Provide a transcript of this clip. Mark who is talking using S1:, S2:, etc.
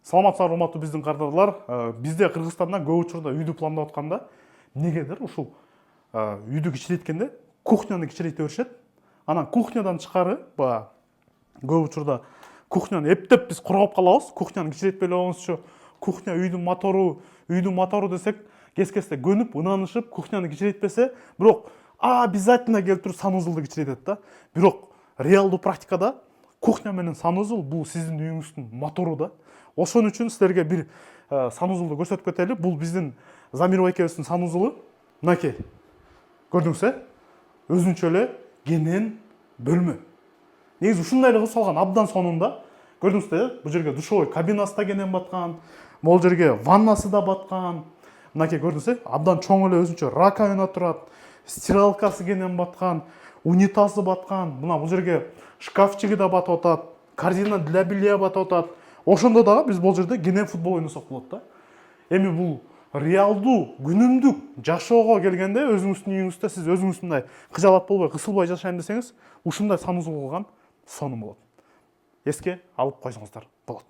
S1: Саламатсыздар, урматтуу биздин кардарлар. Бизде Кыргызстанда көп учурда үйдү пландап атканда эмнегедир ушул үйдү кичирейткенде кухняны кичирейте беришет. Анан кухнядан тышкары баягы көп учурда кухняны эптеп биз коргоп калабыз. Кухняны кичирейтпей эле койгонубузчу. Кухня үйдүн мотору десек, кез-кезде көнүп, ынанышып, кухняны кичирейтпесе, бирок обязательно келип туруп санузулду кичирейтет да. Бирок реалдуу практикада кухня менен санузул бул сиздин үйүңүздүн мотору да. Ошон үчүн силерге бир санузулду көрсөтүп кетели. Бул биздин Замирова экебиздин санузулу. Мынакей. Көрдүңүз, өзүнчө эле кенен бөлмө. Негизи ушундай эле кылып салган, абдан сонунда. Көрдүңүздөр, бул жерге душевой кабинасы да кенен баткан, могул жерге ваннасы да баткан. Мынакей көрдүңүз, абдан чоң эле өзүнчө раковина турат, стиралкасы кенен баткан, унитазы баткан. Мына бул жерге шкафчиги да батып атат, корзина для белья батып атат. Ошондо дагы биз бул жерде кенен футбол ойносок болот да. Эми бул реалдуу күнүмдүк жашоого келгенде өзүңүздүн үйүңүздө сиз өзүңүз мындай кыжалат болбой, кысылбай жашайм десеңиз, ушундай санузул кылган сонун болот. Эске алып койсоңуздар болот.